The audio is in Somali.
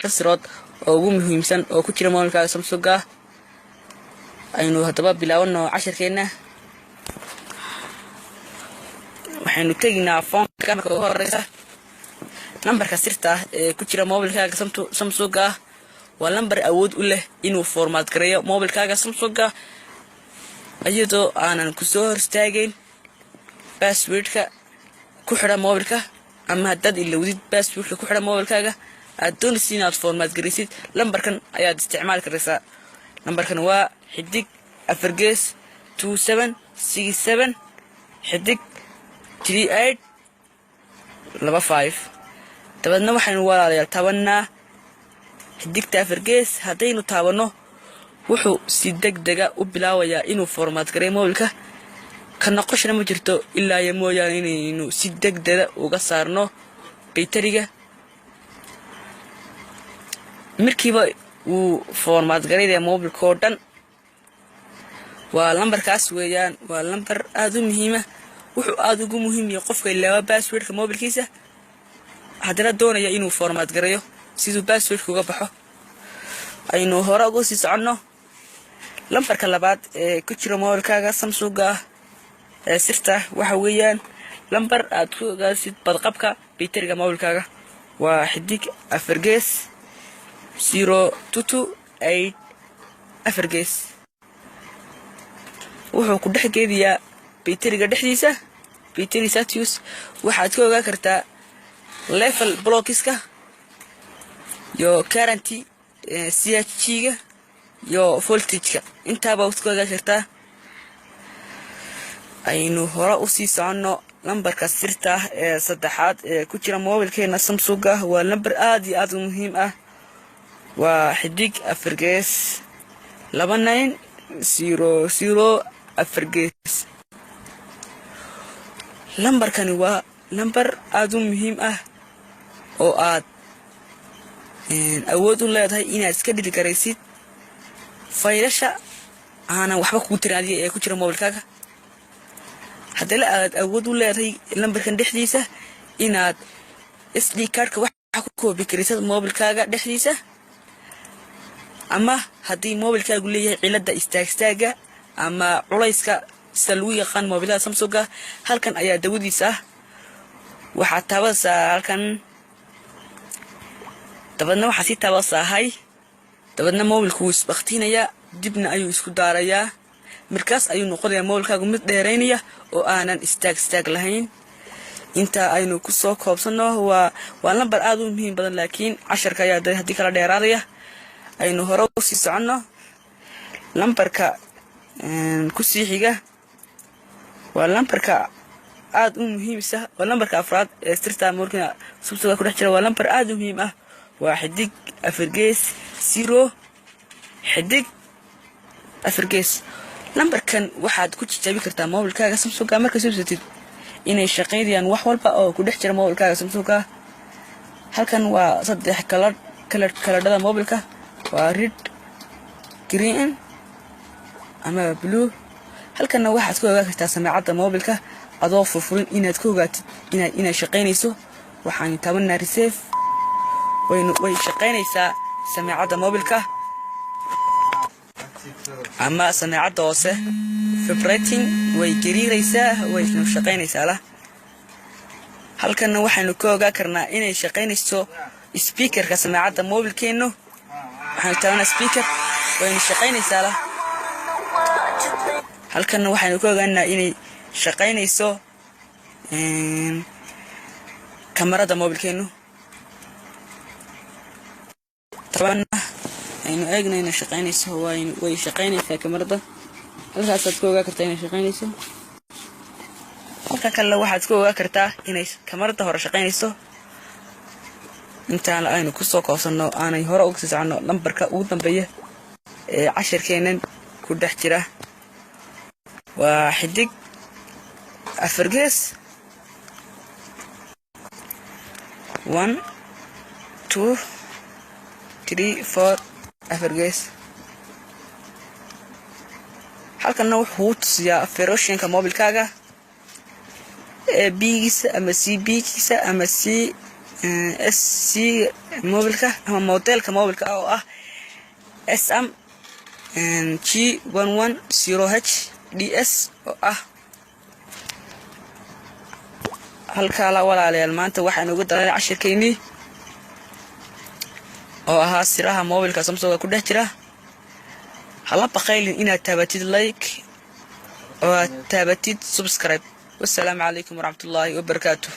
shan sirood oo ugu muhiimsan oo ku jira mobilkaaga Samsung aynu hadaba bilaawno casharkeena waxaynu teginaa phone-ka marka ugu horeysa numberka sirta ee ku jira mobilkaaga Samsung waa number awood u leh inuu format gareeyo mobilkaaga Samsung ayadoo aanan ku soo horstaagin passwordka ku xidhan mobilka ama hadad ilowdid passwordka ku xidhan mobilkaaga aad doonaysid inaad format gareysid lambarkan ayaad isticmaali karaysaa lambarkan waa xidig 42767 xidig 3825 dabadna waxaynu walaalayaal tabanaa xidigta 4 hadaynu taabano wuxuu si degdeg ah u bilaabayaa inuu format gareeyo mobilka ka noqoshana ma jirto ilaa ya mooyaan inaynu si degdeg ah uga saarno bayteriga markiiba uu format gareeyo mobilka oo dhan waa lambarkaas weeyaan waa lambar aad u muhiim ah wuxuu aad ugu muhiim yahay qofka ilaa passwordka mobilkiisa hadana doonaya inuu format gareeyo sidoo passwordka uga baxo aynu hore ugu sii socono lambarka labaad ee ku jira mobilkaaga Samsung ee sirta waxa weeyaan lambar aad ku ogaasid badqabka bayteriga mobilkaaga waa xidig 4 022 4 wuxuu ku dhex geediyaa bayteriga dhexdiisa battery status waxaad ku ogaa kartaa level blockiska yo current CHG-ga yo voltage-ka intaaba waad ku ogaa kartaa aynu hore u sii socono lambarka sirta ee saddexaad ee ku jira mobilkeena Samsung waa lambar aad iyo aad u muhiim ah waa xidig 4 2900 4 lambarkani waa lambar aad u muhiim ah oo aad awood u leedahay inaad iska dhigi karaysid faylasha aanan waxba ku tiraadiyo ee ku jira mobilkaaga hadii aad awood u leedahay lambarkan dhexdiisa inaad SD card-ka wax ku koobi karaysid mobilkaaga dhexdiisa ama hadii mobilkaagu leeyahay cilada istaagstaaga ama culayska sida lagu yaqaan mobilada Samsung halkan ayaa dawadiisa waxa taabasa halkan dabadna waxa si taabasahay dabadna mobilku wuu isbaqtinaya dibna ayuu isku daarayaa markaas ayuu noqonayaa mobilkaagu mid dheereynaya oo aanan istaag lahayn inta aynu ku soo koobsano waa lambar aad u muhiim badan laakiin casharka ayaa hadii kala dheeraadaya aynu hore u sii socono lambarka ku sii xiga waa lambarka aad u muhiimsan waa lambarka afraad ee sirta mobilka Samsung ku dhex jira waa lambar aad u muhiim ah waa xidig 4 0 xidig 4 lambarkan waxaad ku jijaabi kartaa mobilkaaga Samsung marka soo sotid inay shaqeeyaan wax walba oo ku dhex jira mobilkaaga Samsung halkan waa saddex kaladhada mobilka waa red green ama blue halkan waxaad ku ogaa kartaa samaacada mobilka adoo furfurin inaad ku ogaatid inay shaqeynayso waxaan tabanaa receive way shaqeynaysaa samaacada mobilka ama samaacada hoose vibrating way gariiraysaa way shaqeynaysaa la halkan waxaanu ku ogaa karnaa inay shaqeynayso speakerka samaacada mobilkeeno waxaan tabanaa speaker way shaqeynaysaa la halkan waxaanu ku ogaanaa inay shaqeynayso kamarada mobilkeenu tabana aynu eegnay inay shaqeynayso way shaqeynaysaa kamarada halkaas aad ku ogaa kartaa inay shaqeynayso halka kale waxaad ku ogaa kartaa inay kamarada hore shaqeynayso intaan aynu ku soo koobsano aanay hore uga sii socono lambarka ugu dambeeya ee casharkeenan ku dhex jira waa xidig 4 1 2 3 4 4 halkan wuxuu tusiyaa versionka mobilkaaga ee bigiisa ama CB-giisa ama SC موبلكا أما موديلك موبلكا أو SM G110H DS halka la walaalayaal maanta waxaan ugu daray cashirkeeni oo ahaa siraha mobilka Samsung ku dhex jira hala baqaylin inaad taabatid like oo taabatid subscribe. Wassalaamu calaykum waraxmatullaahi wabarakaatuh.